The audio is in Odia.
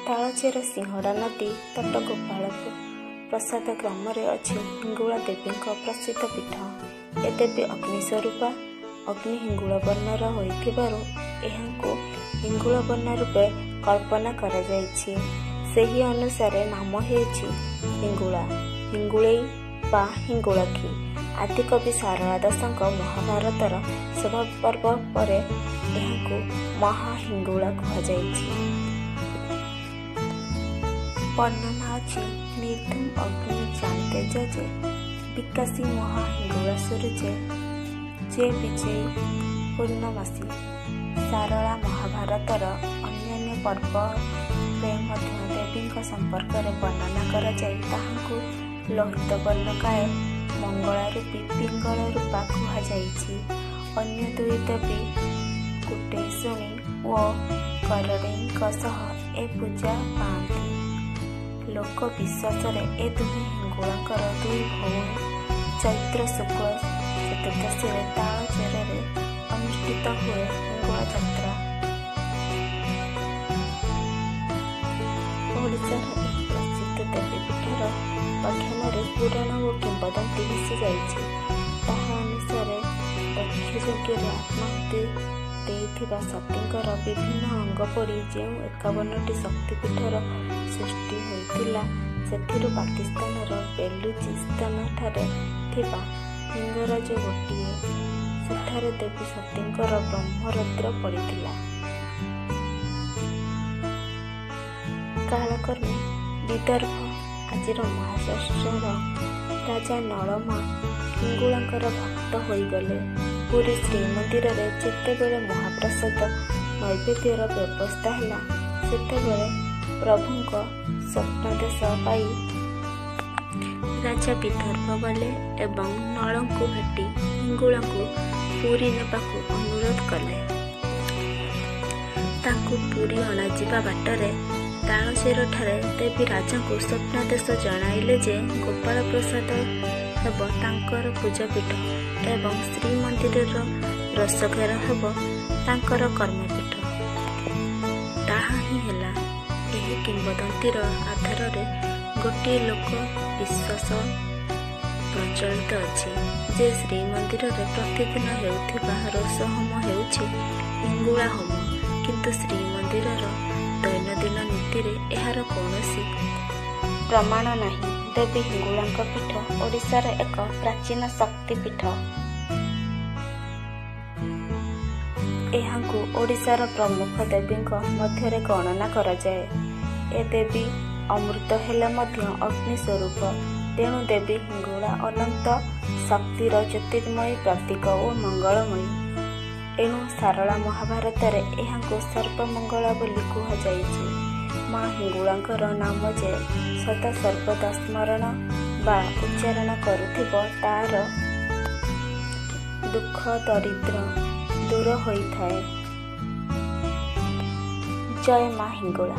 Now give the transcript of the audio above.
ତାଳଚେର ସିଂହଡ଼ା ନଦୀ ତଟ ଗୋପାଳପୁର ପ୍ରସାଦ ଗ୍ରାମରେ ଅଛି ହିଙ୍ଗୁଳା ଦେବୀଙ୍କ ପ୍ରସିଦ୍ଧ ପୀଠ। ଏ ଦେବୀ ଅଗ୍ନି ସ୍ୱରୂପା ଅଗ୍ନି ହିଙ୍ଗୁଳ ବର୍ଣ୍ଣର ହୋଇଥିବାରୁ ଏହାଙ୍କୁ ହିଙ୍ଗୁଳ ବର୍ଣ୍ଣ ରୂପେ କଳ୍ପନା କରାଯାଇଛି। ସେହି ଅନୁସାରେ ନାମ ହେଉଛି ହିଙ୍ଗୁଳା, ହିଙ୍ଗୁଳେଇ ବା ହିଙ୍ଗୁଳଖି। ଆଦିକବି ସାରଳା ଦାସଙ୍କ ମହାଭାରତର ଶୋଭା ପର୍ବ ପରେ ଏହାକୁ ମହାହିଙ୍ଗୁଳା କୁହାଯାଇଛି। ବର୍ଣ୍ଣନା ଅଛି ନିର୍ଧୂମ ଅଗ୍ନି ଜାଣିତେ ଯେ ବିକାଶୀ ମହାହିଙ୍ଗୁଳା ସୂର୍ଯ୍ୟ ଯେ ବିଜୟୀ ପୂର୍ଣ୍ଣମାସୀ। ସାରଳା ମହାଭାରତର ଅନ୍ୟାନ୍ୟ ପର୍ବରେ ମଧ୍ୟ ଦେବୀଙ୍କ ସମ୍ପର୍କରେ ବର୍ଣ୍ଣନା କରାଯାଇ ତାହାଙ୍କୁ ଲୋହିତ ବର୍ଣ୍ଣକାୟ ମଙ୍ଗଳା ରୂପୀ ପିଙ୍ଗଳ ରୂପା କୁହାଯାଇଛି। ଅନ୍ୟ ଦୁଇ ଦେବୀ କୁଟେଇଶୁଣୀ ଓ କରଡ଼େଇଙ୍କ ସହ ଏ ପୂଜା ପାଆନ୍ତି। ଲୋକ ବିଶ୍ୱାସରେ ଏ ଦୁହେଁ ହିଙ୍ଗୁଳାଙ୍କର ଦୁଇ ଭଉଣୀ। ଚୈତ୍ର ଶୁକ୍ଳ ଚତୁର୍ଦ୍ଦଶୀରେ ତାଳଚେରରେ ଅନୁଷ୍ଠିତ ହୁଏ ହିଙ୍ଗୁଳା ଯାତ୍ରା। ଓଡ଼ିଶାର ଏହି ପ୍ରସିଦ୍ଧ ଦେବୀପୀଠର ଆଖ୍ୟାନରେ ପୁରାଣ ଓ କିମ୍ବଦନ୍ତୀ ମିଶି ଯାଇଛି। ତାହା ଅନୁସାରେ ଦକ୍ଷ ଯଜ୍ଞରେ ଆତ୍ମାହୁତି ଦେଇଥିବା ସତୀଙ୍କର ବିଭିନ୍ନ ଅଙ୍ଗ ପଡ଼ି ଯେଉଁ 51ଟି ଶକ୍ତିପୀଠର ସୃଷ୍ଟି ହୋଇଥିଲା, ସେଥିରୁ ପାକିସ୍ତାନର ବେଲୁଚିସ୍ତାନଠାରେ ଥିବା ଲିଙ୍ଗରାଜ ଗୋଟିଏ। ସେଠାରେ ଦେବୀ ସତୀଙ୍କର ବ୍ରହ୍ମରନ୍ଧ୍ର ପଡ଼ିଥିଲା। କାଳକ୍ରମେ ବିଦର୍ଭ ଆଜିର ମହାରାଷ୍ଟ୍ରର ରାଜା ନଳମା ହିଙ୍ଗୁଳାଙ୍କର ଭକ୍ତ ହୋଇଗଲେ। ପୁରୀ ଶ୍ରୀମନ୍ଦିରରେ ଯେତେବେଳେ ମହାପ୍ରସାଦ ନୈବେଦ୍ୟର ବ୍ୟବସ୍ଥା ହେଲା, ସେତେବେଳେ ପ୍ରଭୁଙ୍କ ସ୍ୱପ୍ନାଦେଶ ପାଇ ରାଜା ବିଦର୍ଭ ଗଲେ ଏବଂ ନଳଙ୍କୁ ଭେଟି ହିଙ୍ଗୁଳାଙ୍କୁ ପୁରୀ ନେବାକୁ ଅନୁରୋଧ କଲେ। ତାଙ୍କୁ ପୁରୀ ଅଣାଯିବା ବାଟରେ ତାଳଚେରଠାରେ ଦେବୀ ରାଜାଙ୍କୁ ସ୍ୱପ୍ନାଦେଶ ଜଣାଇଲେ ଯେ ଗୋପାଳ ପ୍ରସାଦ ହେବ ତାଙ୍କର ପୂଜାପୀଠ ଏବଂ ଶ୍ରୀମନ୍ଦିରର ରୋଷଘର ହେବ ତାଙ୍କର କର୍ମପୀଠ। ତାହା ହିଁ ହେଲା। ଏହି କିମ୍ବଦନ୍ତୀର ଆଧାରରେ ଗୋଟିଏ ଲୋକ ବିଶ୍ୱାସ ପ୍ରଚଳିତ ଅଛି ଯେ ଶ୍ରୀମନ୍ଦିରରେ ପ୍ରତିଦିନ ହେଉଥିବା ରୋଷ ହୋମ ହେଉଛି ହିଙ୍ଗୁଳା ହୋମ, କିନ୍ତୁ ଶ୍ରୀମନ୍ଦିରର ଦୈନନ୍ଦିନ ନୀତିରେ ଏହାର କୌଣସି ପ୍ରମାଣ ନାହିଁ। ଦେବୀ ହିଙ୍ଗୁଳାଙ୍କ ପୀଠ ଓଡ଼ିଶାର ଏକ ପ୍ରାଚୀନ ଶକ୍ତିପୀଠ। ଏହାଙ୍କୁ ଓଡ଼ିଶାର ପ୍ରମୁଖ ଦେବୀଙ୍କ ମଧ୍ୟରେ ଗଣନା କରାଯାଏ। ଏ ଦେବୀ ଅମୃତ ହେଲେ ମଧ୍ୟ ଅଗ୍ନି ସ୍ୱରୂପ, ତେଣୁ ଦେବୀ ହିଙ୍ଗୁଳା ଅନନ୍ତ ଶକ୍ତିର ଜ୍ୟୋତିର୍ମୟୀ ପ୍ରତୀକ ଓ ମଙ୍ଗଳମୟୀ। ଏଣୁ ସାରଳା ମହାଭାରତରେ ଏହାଙ୍କୁ ସର୍ବମଙ୍ଗଳା ବୋଲି କୁହାଯାଇଛି। ମା ହିଙ୍ଗୁଳାଙ୍କର ନାମ ଯେ ସଦା ସର୍ବଦା ସ୍ମରଣ ବା ଉଚ୍ଚାରଣ କରୁଥିବ, ତାର ଦୁଃଖ ଦରିଦ୍ର ଦୂର ହୋଇଥାଏ। ଜୟ ମା ହିଙ୍ଗୁଳା।